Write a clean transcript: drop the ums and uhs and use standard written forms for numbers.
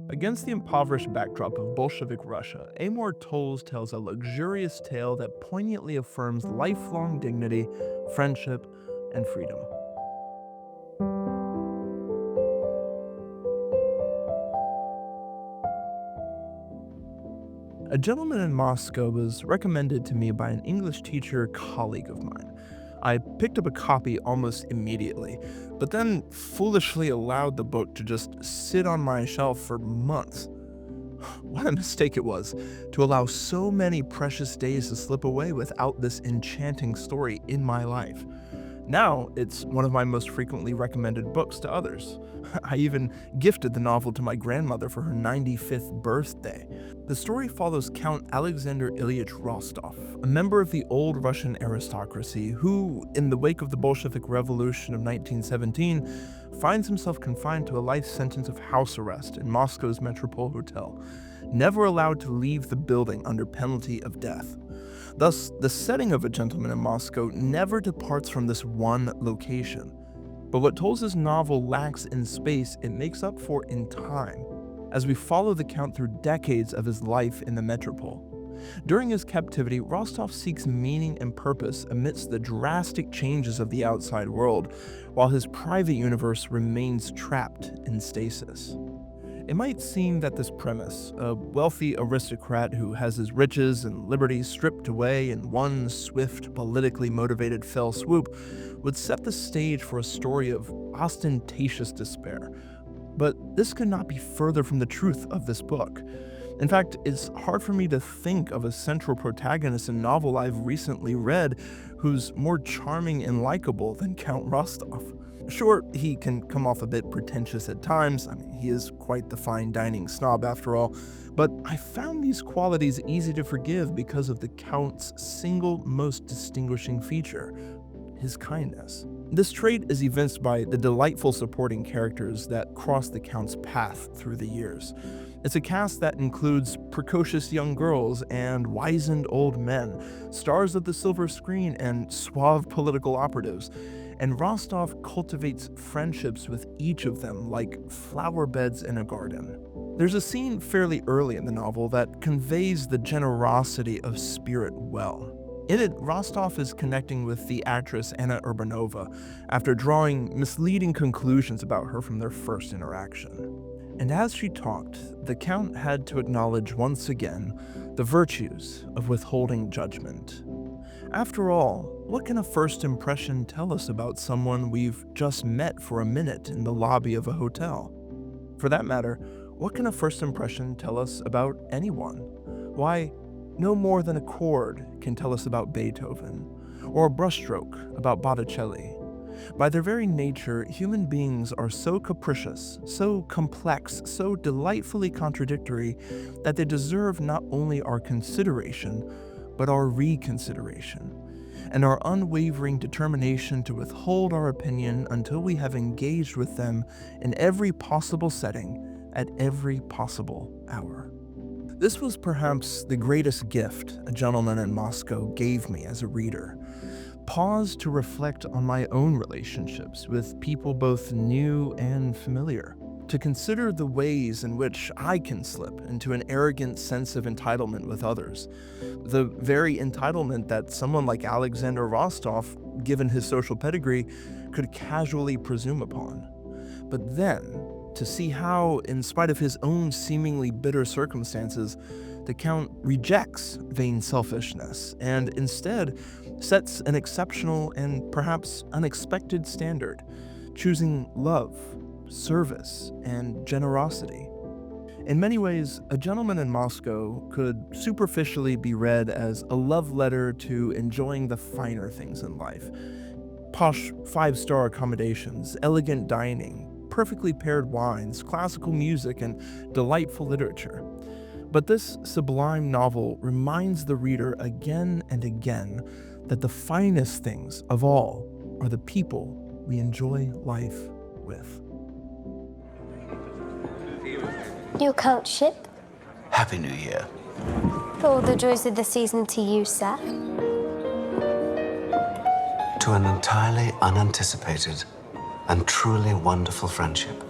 Against the impoverished backdrop of Bolshevik Russia, Amor Towles tells a luxurious tale that poignantly affirms lifelong dignity, friendship, and freedom. A Gentleman in Moscow was recommended to me by an English teacher colleague of mine. I picked up a copy almost immediately, but then foolishly allowed the book to just sit on my shelf for months. What a mistake it was to allow so many precious days to slip away without this enchanting story in my life. Now, it's one of my most frequently recommended books to others. I even gifted the novel to my grandmother for her 95th birthday. The story follows Count Alexander Ilyich Rostov, a member of the old Russian aristocracy who, in the wake of the Bolshevik Revolution of 1917, finds himself confined to a life sentence of house arrest in Moscow's Metropole Hotel, never allowed to leave the building under penalty of death. Thus, the setting of A Gentleman in Moscow never departs from this one location. But what Towles' novel lacks in space, it makes up for in time, as we follow the Count through decades of his life in the metropole. During his captivity, Rostov seeks meaning and purpose amidst the drastic changes of the outside world, while his private universe remains trapped in stasis. It might seem that this premise, a wealthy aristocrat who has his riches and liberties stripped away in one swift, politically motivated fell swoop, would set the stage for a story of ostentatious despair. But this could not be further from the truth of this book. In fact, it's hard for me to think of a central protagonist in a novel I've recently read who's more charming and likable than Count Rostov. Sure, he can come off a bit pretentious at times. He is quite the fine dining snob after all. But I found these qualities easy to forgive because of the Count's single most distinguishing feature, his kindness. This trait is evinced by the delightful supporting characters that cross the Count's path through the years. It's a cast that includes precocious young girls and wizened old men, stars of the silver screen and suave political operatives. And Rostov cultivates friendships with each of them like flower beds in a garden. There's a scene fairly early in the novel that conveys the generosity of spirit well. In it, Rostov is connecting with the actress Anna Urbanova after drawing misleading conclusions about her from their first interaction. And as she talked, the Count had to acknowledge once again the virtues of withholding judgment. After all, what can a first impression tell us about someone we've just met for a minute in the lobby of a hotel? For that matter, what can a first impression tell us about anyone? Why, no more than a chord can tell us about Beethoven, or a brushstroke about Botticelli. By their very nature, human beings are so capricious, so complex, so delightfully contradictory that they deserve not only our consideration, but our reconsideration, and our unwavering determination to withhold our opinion until we have engaged with them in every possible setting, at every possible hour. This was perhaps the greatest gift A Gentleman in Moscow gave me as a reader. Pause to reflect on my own relationships with people both new and familiar, to consider the ways in which I can slip into an arrogant sense of entitlement with others, the very entitlement that someone like Alexander Rostov, given his social pedigree, could casually presume upon. But then, to see how, in spite of his own seemingly bitter circumstances, the Count rejects vain selfishness and instead sets an exceptional and perhaps unexpected standard, choosing love, service, and generosity. In many ways, A Gentleman in Moscow could superficially be read as a love letter to enjoying the finer things in life. Posh five-star accommodations, elegant dining, perfectly paired wines, classical music, and delightful literature. But this sublime novel reminds the reader again and again that the finest things of all are the people we enjoy life with. Your countship? Happy New Year. All the joys of the season to you, sir. To an entirely unanticipated and truly wonderful friendship.